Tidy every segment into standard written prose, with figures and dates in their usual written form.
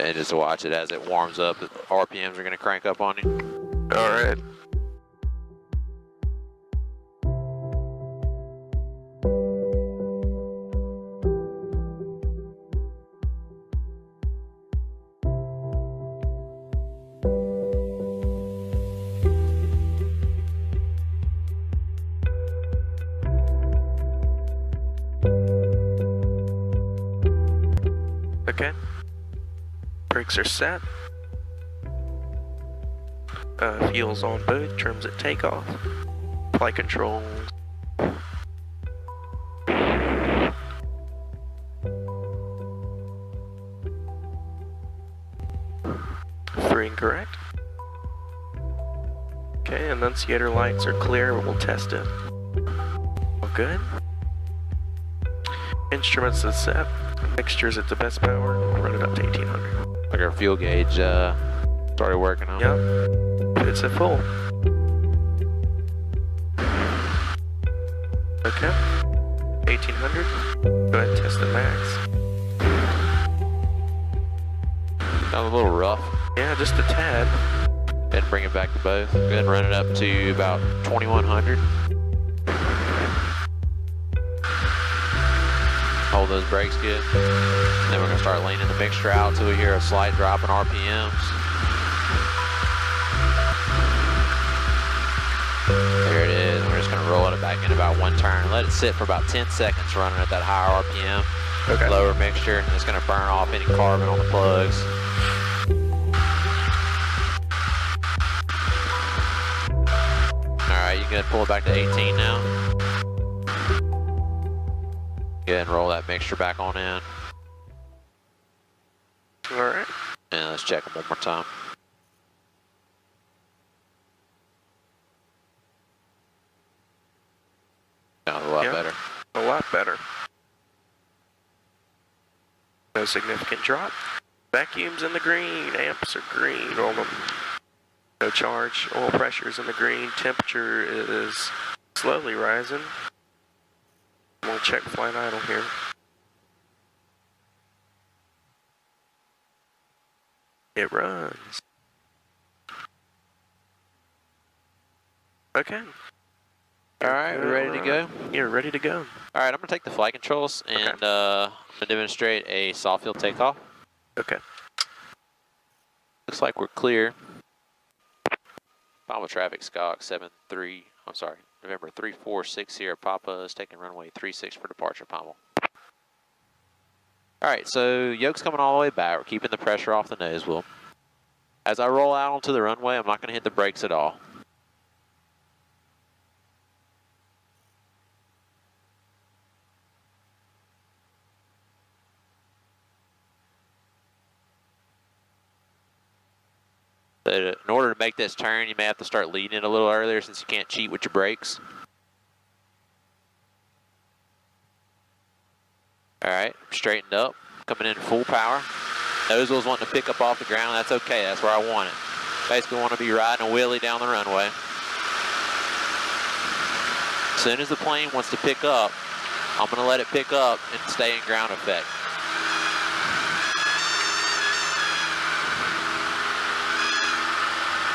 And just watch it as it warms up, the RPMs are going to crank up on you. All right. Okay. Brakes are set. Fuel's on both, trims at takeoff. Flight controls. Free and correct. Okay, annunciator lights are clear, we'll test it. All good. Instruments is set. Mixture's at the best power, we'll run it up to 1800. Like our fuel gauge started working on. Yep, it's at full. Okay, 1800. Go ahead and test the max. That was a little rough. Yeah, just a tad. And bring it back to both. Go ahead and run it up to about 2100. Hold those brakes good. Then we're going to start leaning the mixture out until we hear a slight drop in RPMs. There it is. We're just going to roll it back in about one turn. Let it sit for about 10 seconds running at that higher RPM. Okay. Lower mixture. And it's going to burn off any carbon on the plugs. Alright, you can pull it back to 18 now. Go ahead and roll that mixture back on in. Alright. And let's check them one more time. Sounds a lot better. A lot better. No significant drop. Vacuum's in the green, amps are green on them. No charge, oil pressure's in the green, temperature is slowly rising. We'll check flight idle here. It runs. Okay. Alright, we're ready to go? You're ready to go. Alright, I'm going to take the flight controls and I'm going to demonstrate a soft field takeoff. Okay. Looks like we're clear. Palma traffic Skog 73, I'm sorry, November 346 here at Papa is taking runway 36 for departure, Palma. Alright, so yoke's coming all the way back. We're keeping the pressure off the nose wheel. As I roll out onto the runway, I'm not going to hit the brakes at all. In order to make this turn, you may have to start leading it a little earlier since you can't cheat with your brakes. Alright, straightened up, coming in full power. Nose wheel's wanting to pick up off the ground, that's okay, that's where I want it. Basically want to be riding a wheelie down the runway. As soon as the plane wants to pick up, I'm going to let it pick up and stay in ground effect.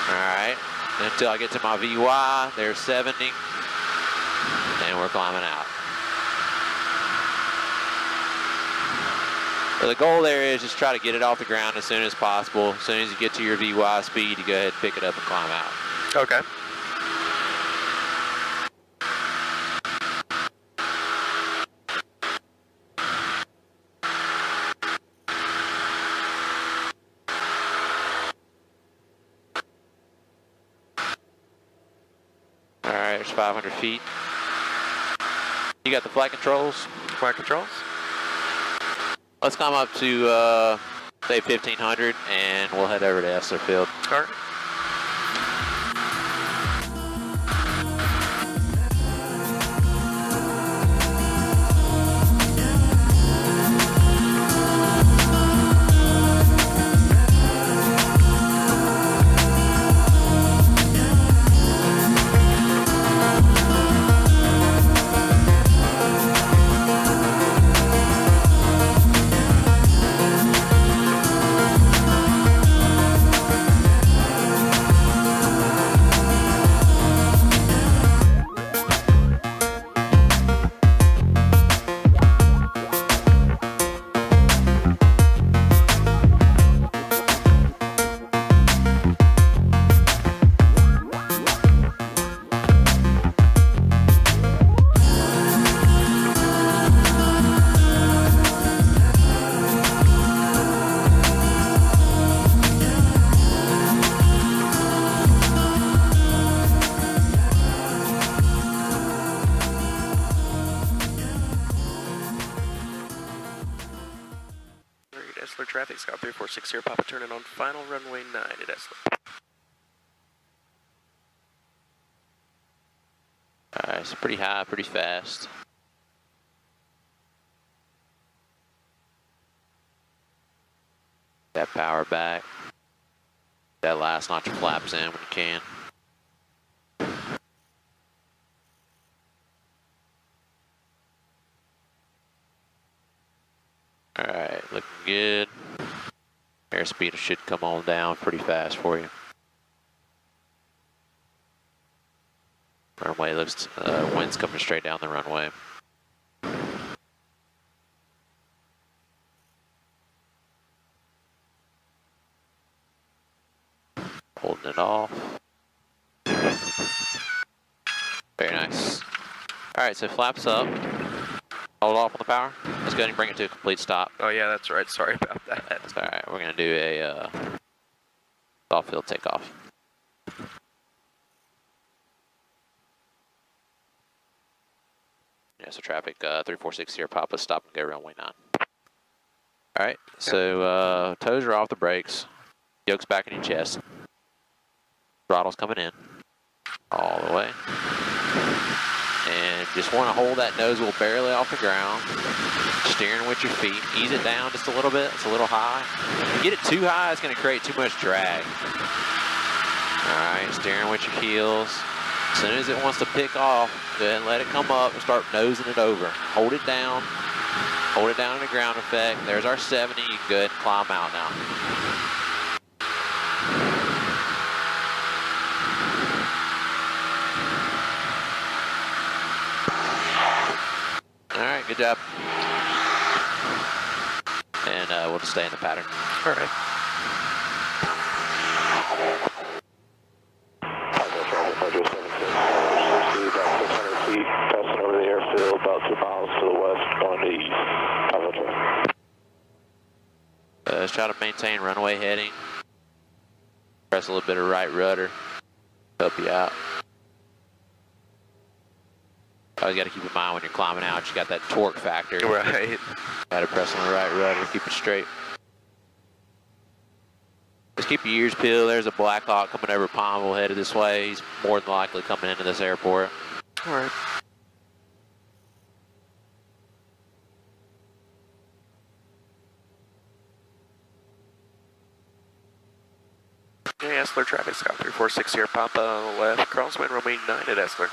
Alright, until I get to my VY, they're 70, and we're climbing out. So the goal there is just try to get it off the ground as soon as possible. As soon as you get to your VY speed, you go ahead and pick it up and climb out. Okay. Alright, there's 500 feet. You got the flight controls? Flight controls. Let's climb up to, say, 1500, and we'll head over to Essler Field. All right. traffic, Scott 346 here, Papa turning on final runway 9 at Esler. Alright, it's pretty high, pretty fast. That power back. That last notch of flaps in when you can. Alright, looking good. Airspeed should come on down pretty fast for you. Runway looks, wind's coming straight down the runway. Holding it off. Very nice. Alright, so flaps up. Hold off on the power. Let's go ahead and bring it to a complete stop. Oh yeah, that's right, sorry about that. That's alright, we're going to do a soft field takeoff. Yeah, so traffic 346 here, Papa, stop and go runway 9. Alright, so toes are off the brakes. Yoke's back in your chest. Throttle's coming in. All the way. And just want to hold that nose wheel barely off the ground. Steering with your feet. Ease it down just a little bit. It's a little high. If you get it too high, it's going to create too much drag. Alright, steering with your heels. As soon as it wants to pick off, go ahead and let it come up and start nosing it over. Hold it down. Hold it down in the ground effect. There's our 70. You can go ahead and climb out now. Alright, good job. And we'll just stay in the pattern. Alright. About 600 feet, passing over the airfield, about 2 miles to the west, going to east. Let's try to maintain runway heading. Press a little bit of right rudder. Help you out. Always got to keep in mind when you're climbing out, you got that torque factor. Right. Got to press on the right rudder, keep it straight. Just keep your ears peeled. There's a Blackhawk coming over Pineville headed this way. He's more than likely coming into this airport. All right. Okay, Esler traffic, Scott 346 here, Papa on the left, crosswind runway 9 at Esler.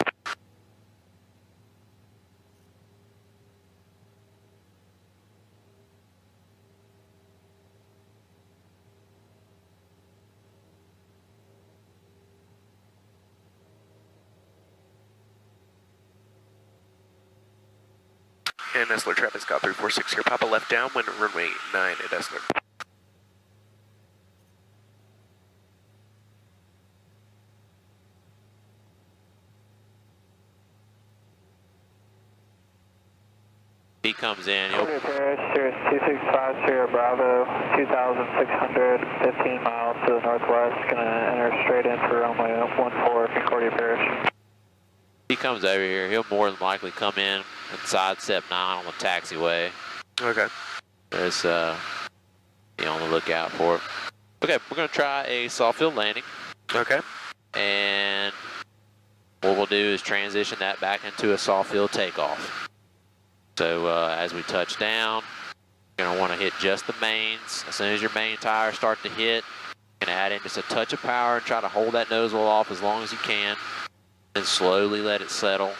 And Esler traffic, Scott 346 here, Papa left downwind runway 9 at Esler. He comes in. Clear Paris, Cirrus 265 Sierra Bravo, 2,615 miles to the northwest. Gonna enter straight in for runway 14 Concordia Parish. He comes over here. He'll more than likely come in and sidestep 9 on the taxiway. Okay. Just be on the lookout for it. Okay, we're gonna try a soft field landing. Okay. And what we'll do is transition that back into a soft field takeoff. So as we touch down, you're going to want to hit just the mains. As soon as your main tires start to hit, you're going to add in just a touch of power and try to hold that nose wheel off as long as you can. Then slowly let it settle,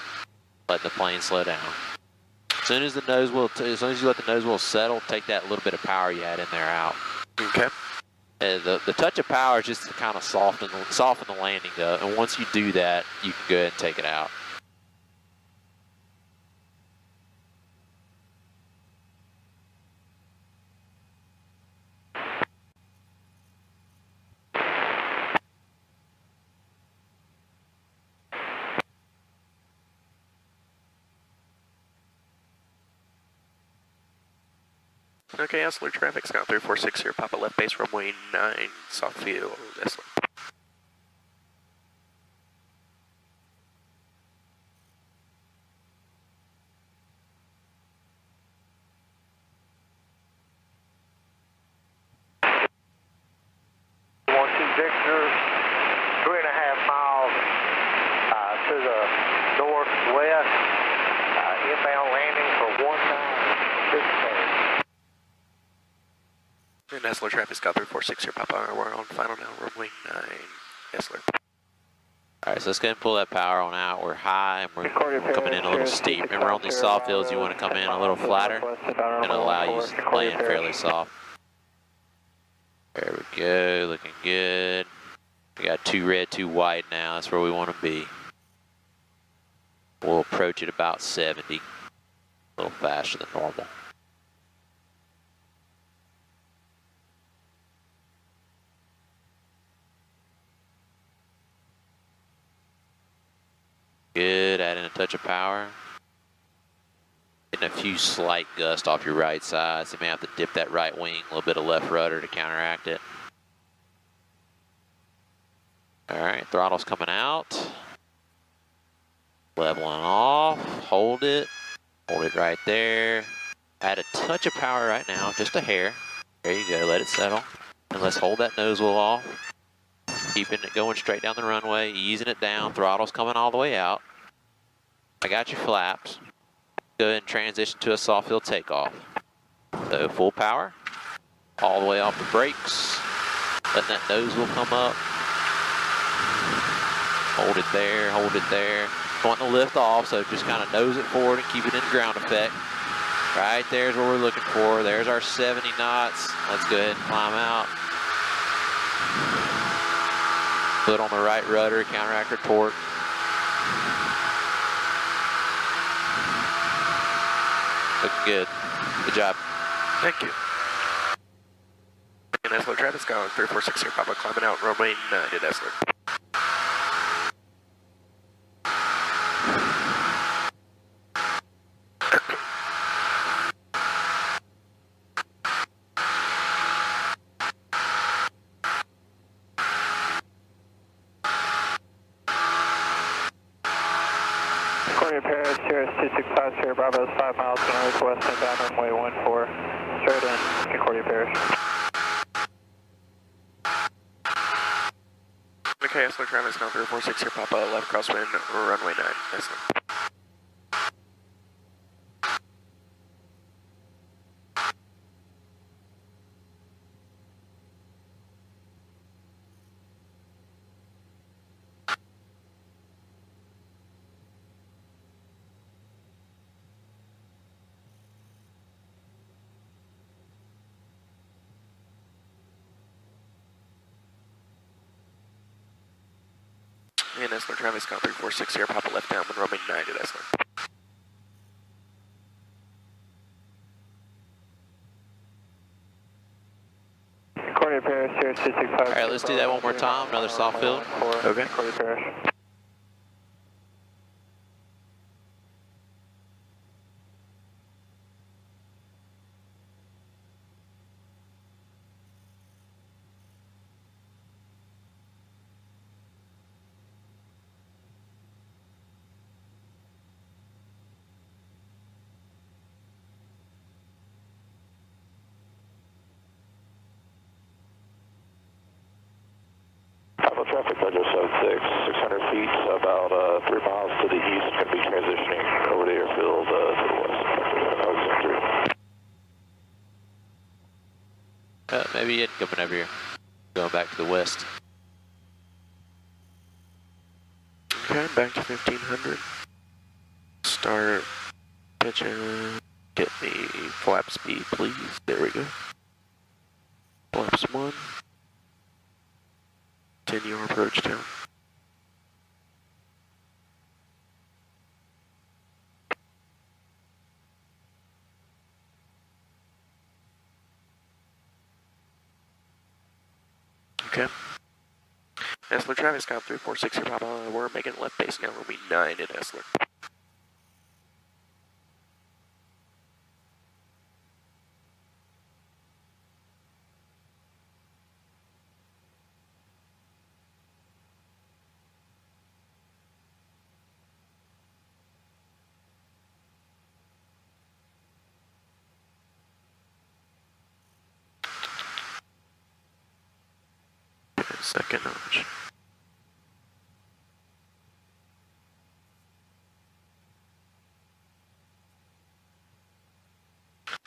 let the plane slow down. As soon as you let the nose wheel settle, take that little bit of power you had in there out. Okay. The touch of power is just to kind of soften the landing up. And once you do that, you can go ahead and take it out. Okay, Esler traffic, Scott 346 here, Papa left base runway 9, soft field, Esler. you're 3.5 miles to the northwest. Inbound landing for 1960. Nestler traffic, Scott 346 here, Papa. We're on final now, runway 9, Nestler. All right, so let's go ahead and pull that power on out. We're high and we're coming in a little steep. Remember on these soft fields, you want to come in a little flatter. Going to allow you to land fairly soft. There we go, looking good. We got 2 red, 2 white now. That's where we want to be. We'll approach at about 70, a little faster than normal. Good, add in a touch of power. Getting a few slight gusts off your right side, so you may have to dip that right wing, a little bit of left rudder to counteract it. All right, throttle's coming out. Leveling off, hold it right there. Add a touch of power right now, just a hair. There you go, let it settle. And let's hold that nose wheel off. Keeping it going straight down the runway, easing it down, throttle's coming all the way out. I got you flaps. Go ahead and transition to a soft field takeoff. So full power, all the way off the brakes. Letting that nose wheel come up. Hold it there, hold it there. Wanting to lift off, so just kind of nose it forward and keep it in ground effect. Right there's what we're looking for. There's our 70 knots. Let's go ahead and climb out. Foot on the right rudder, counteract our torque. Looking good. Good job. Thank you. And Nestler traffic, Scott 346 here, Papa, climbing out runway 9 to Nestler. Paris, Sierra 265, Sierra Bravo is 5 miles to the northwest and down runway 14. Straight in, Concordia Parish. Okay, Nestler traffic, Scott 346 here, Papa, left crosswind, runway 9, Nestler. And Nestler traffic, Scott 346 here, Papa, left down, runway 9 to Nestler. Concordia Parish, Sierra 265. All right, let's do that one more time. Another soft field. Okay. Concordia Parish. Papa traffic, Ledger 76, 600 feet, about 3 miles to the east, going to be transitioning over the airfield to the west. Maybe it coming over here. Going back to the west. Okay, back to 1500. Start pitching. Get me flap speed, please. There we go. Flaps 1. 10-yard approach down. Okay. Nestler traffic, Scott 346 here, Papa. We're making left base now. We'll be 9 in Nestler. Second notch.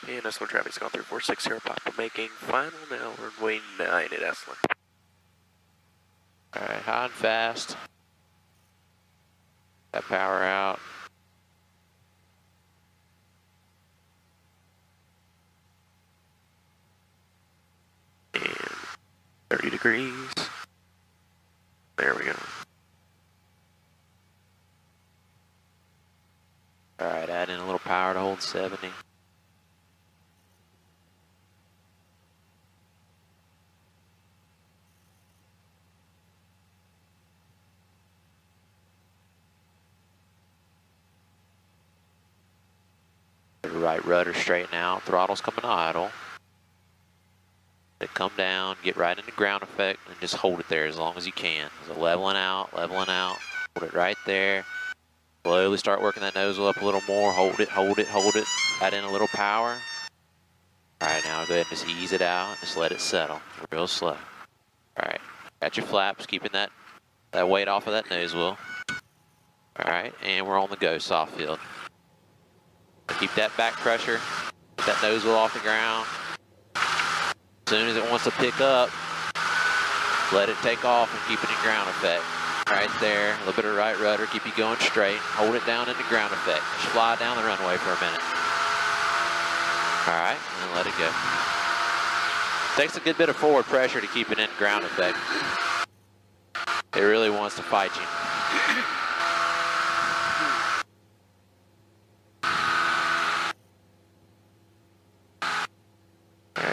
And Esler traffic's gone through 460 Papa, making final now runway 9 at Esler. Alright, high and fast. Got power out. And 30 degrees. There we go. Alright, add in a little power to hold 70. Right rudder straighten out, throttle's coming to idle. Let it come down, get right into ground effect, and just hold it there as long as you can. So leveling out, hold it right there. Slowly start working that nozzle up a little more, hold it, add in a little power. Alright, now go ahead and just ease it out, and just let it settle, real slow. Alright, got your flaps, keeping that weight off of that nose wheel. Alright, and we're on the go, soft field. Keep that back pressure, get that nose wheel off the ground. As soon as it wants to pick up, let it take off and keep it in ground effect. Right there, a little bit of right rudder, keep you going straight. Hold it down into ground effect. Just fly down the runway for a minute. All right, and then let it go. Takes a good bit of forward pressure to keep it in ground effect. It really wants to fight you.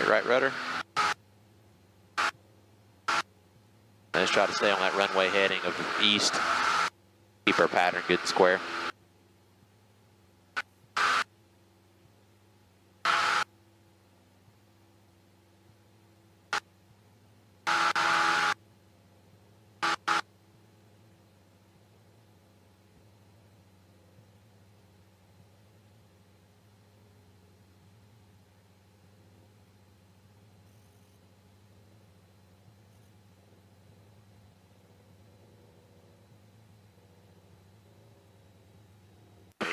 Right rudder. Let's try to stay on that runway heading of east. Keep our pattern good and square.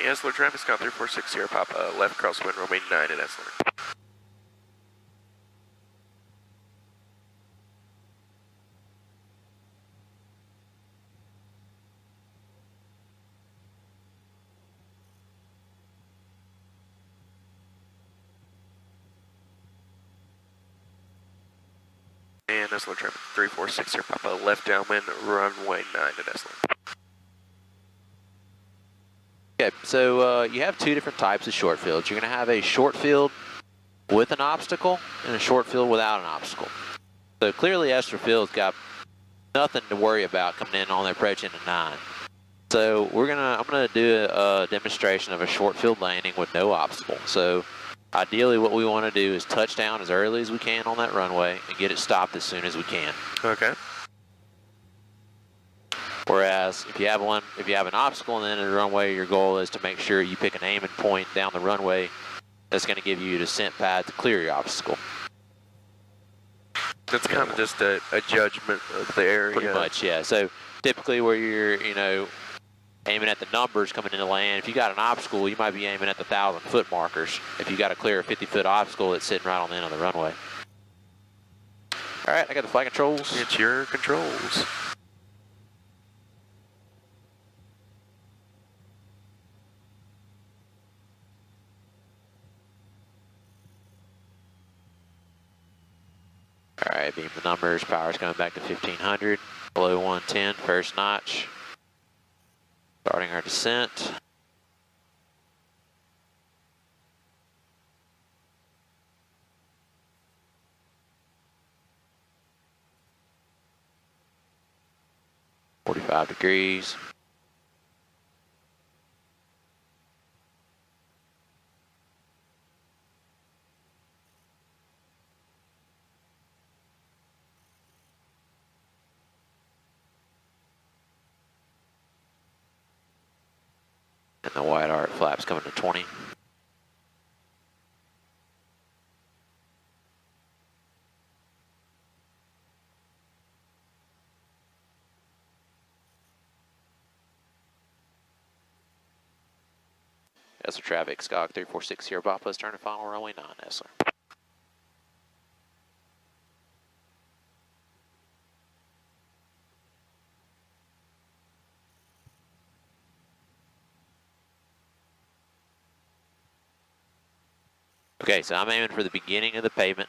Esler traffic's gone through 460 Papa, left crosswind, runway 9 at Esler. And Esler traffic 3460 Papa, left downwind, runway 9 at Esler. Okay, so you have two different types of short fields. You're going to have a short field with an obstacle and a short field without an obstacle. So clearly Esler Field's got nothing to worry about coming in on the approach into 9. So I'm gonna do a demonstration of a short field landing with no obstacle. So ideally what we want to do is touch down as early as we can on that runway and get it stopped as soon as we can. Okay. Whereas if you have an obstacle on the end of the runway, your goal is to make sure you pick an aiming point down the runway that's going to give you a descent path to clear your obstacle. That's kind of just a judgment of the area. Pretty much, yeah. So typically where you're, aiming at the numbers coming into land, if you got an obstacle, you might be aiming at the 1,000-foot markers. If you got to clear a 50-foot obstacle that's sitting right on the end of the runway. All right, I got the flight controls. It's your controls. All right, beam the numbers, power's coming back to 1500, below 110, first notch. Starting our descent. .45 degrees. And the wide arc flaps coming to 20. Esler traffic, Skog 346 here, bypass turn to final runway 9, Esler. Okay, so I'm aiming for the beginning of the pavement.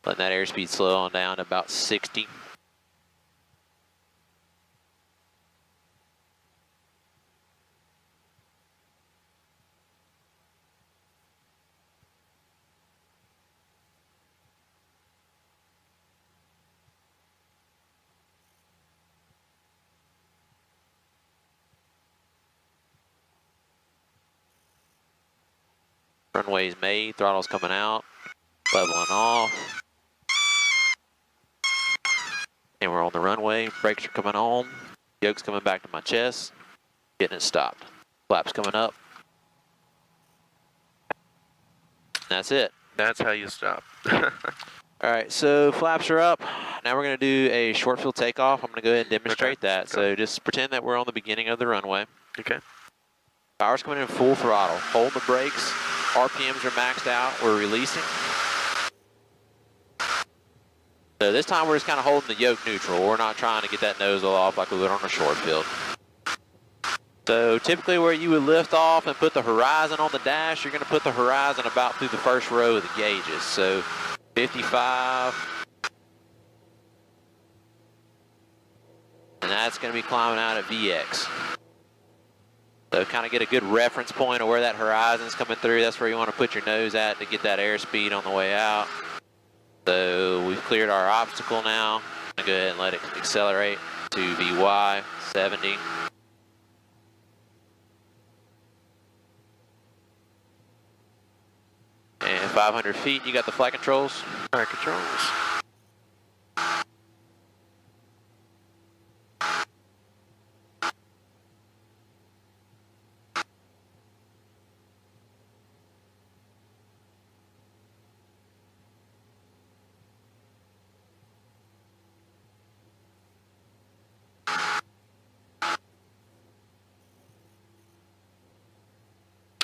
Letting that airspeed slow on down to about 60. Runway's made, throttle's coming out, leveling off. And we're on the runway, brakes are coming on, yoke's coming back to my chest, getting it stopped. Flaps coming up. That's it. That's how you stop. Alright, so flaps are up. Now we're going to do a short field takeoff. I'm going to go ahead and demonstrate that. So just pretend that we're on the beginning of the runway. Okay. Power's coming in full throttle. Hold the brakes. RPMs are maxed out. We're releasing. So this time we're just kind of holding the yoke neutral. We're not trying to get that nozzle off like we would on a short field. So typically where you would lift off and put the horizon on the dash, you're going to put the horizon about through the first row of the gauges. So 55. And that's going to be climbing out at VX. So kind of get a good reference point of where that horizon's coming through. That's where you want to put your nose at to get that airspeed on the way out. So we've cleared our obstacle now. I'm going to go ahead and let it accelerate to VY 70. And 500 feet, you got the flight controls? Flight controls.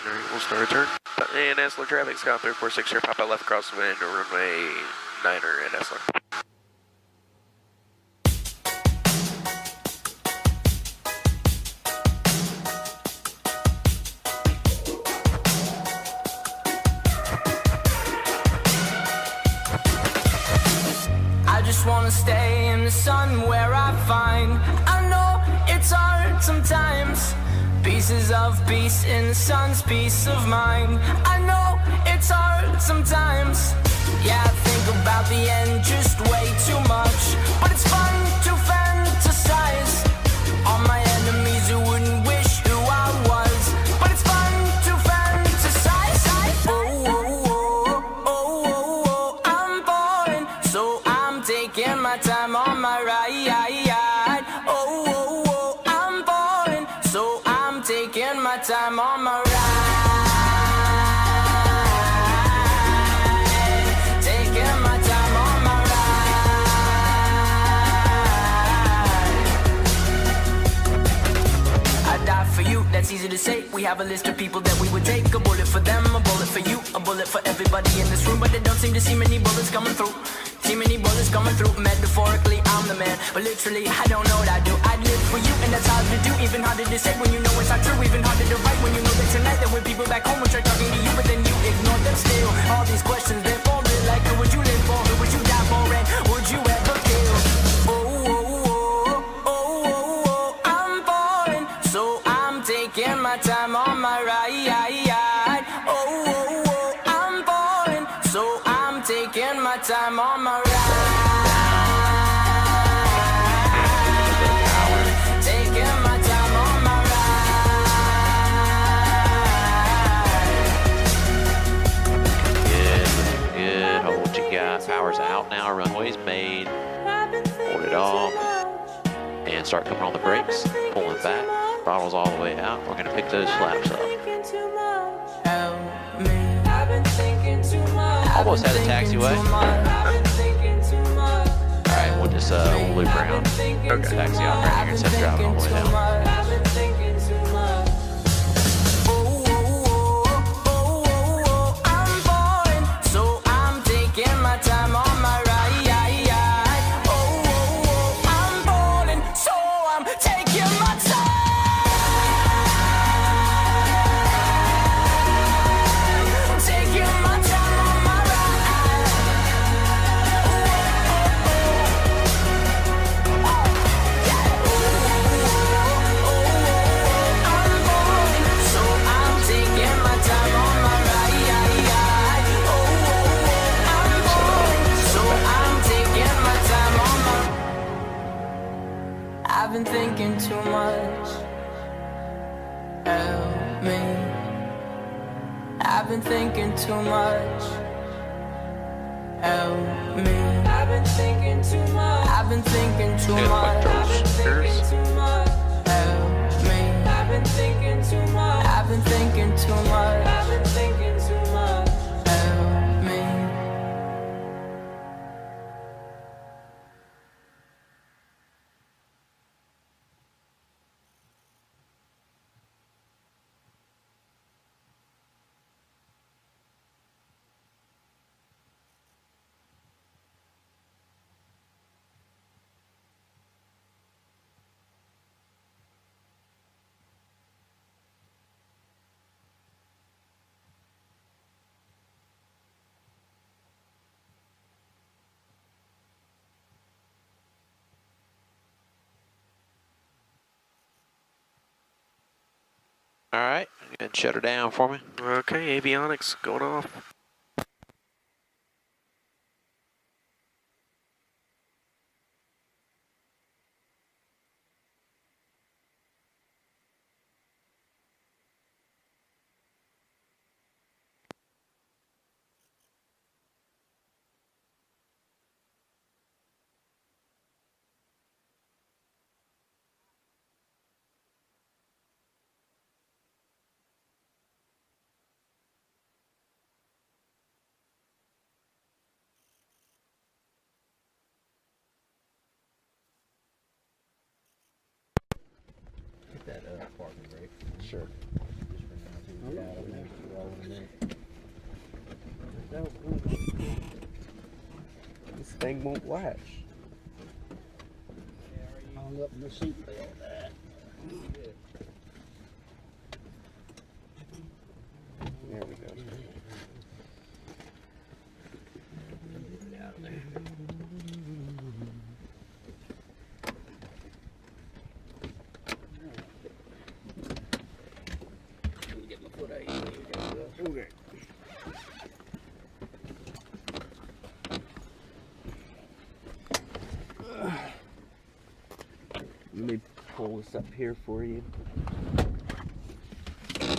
Alright, we'll start a turn. And Esler traffic, Scott 346 here, pop out left across the wind to runway 9er at Esler. I just wanna stay in the sun where I find. I know it's hard sometimes. Pieces of peace in the sun's peace of mind. I know it's hard sometimes. Yeah, I think about the end just way too much. But it's fun to fantasize on my enemies who wouldn't wish who I was. But it's fun to fantasize. Oh, oh, oh, oh, oh, I'm falling, so I'm taking my time on my ride. Oh, oh, oh, I'm falling, so I'm taking my time on my ride. Taking my time on my ride. I die for you, that's easy to say. We have a list of people that we would take. A bullet for them, a bullet for you, a bullet for everybody in this room. But they don't seem to see many bullets coming through. See many bullets coming through. Metaphorically, I'm the man, but literally, I don't know what I do. I'd live for you, and that's hard to do. Even harder to say when you know it's not true. Even harder to write when you know that tonight there were people back home who try talking to you, but then you ignore them still. All these questions, they're falling like, who would you live for? Who would you die for? And would you ever kill? Oh, oh, oh, oh, oh, oh, I'm falling, so I'm taking my time on my ride. Oh, oh, oh, I'm falling, so I'm taking my time on my ride. Taking my time on my ride. Good, good. Hold what you got. Power's out now. Runway's made. Hold it off. And start coming on the brakes. Pulling back. Throttle's all the way out. We're going to pick those flaps up. Almost had a taxiway. Alright, we'll just we'll loop around. Okay. Taxi off right here instead of driving all the way down. Oh, been thinking too much. Help me. I've been thinking too much. I've been thinking too much. I've been thinking too much. Help me. I've been thinking too much. I've been thinking too much. I've been thinking too much. Help me. All right, go ahead and shut her down for me. Okay, avionics going off. That parking brake. Sure. Just for now to get out of there. Roll in a minute. This thing won't latch. Hung up in the seat belt. There we go. Get out of there. Get my foot out of here. Okay. Let me pull this up here for you.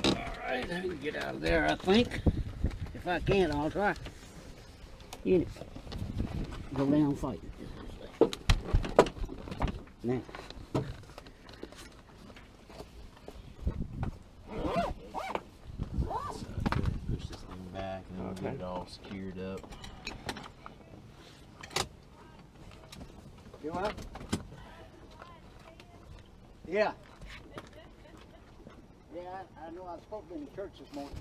Alright, I can get out of there, I think. If I can, I'll try. Get it. Go down fight. Now. Push this thing back and then we'll get it all secured up. You up? Yeah. Yeah, I know I was supposed to be in church this morning.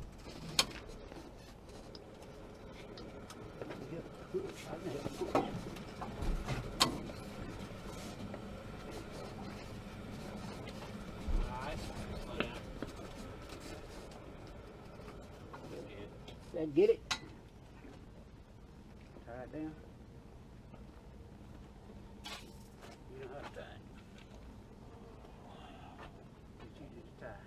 That get it? Tie it down. You know how to tie it. Change the tie.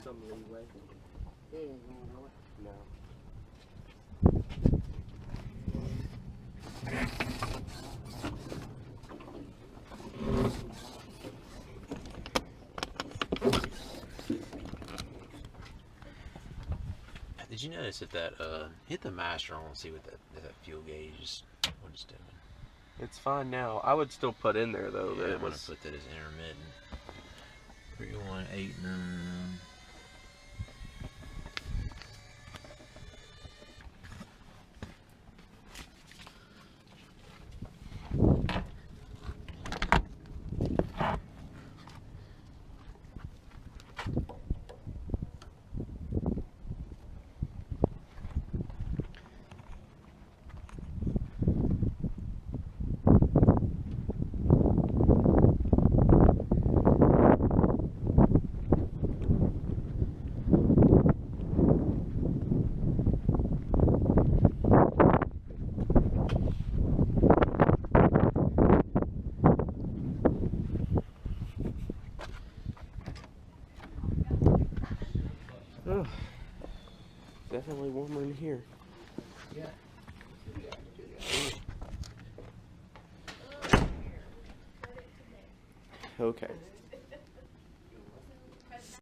Some leeway. It ain't going nowhere. No. Did you notice that hit the master on and see what that fuel gauge is, what it's doing? It's fine now. I would still put in there though that Yeah, it I'm gonna was. put that as intermittent. 3189. here. Yeah. Okay.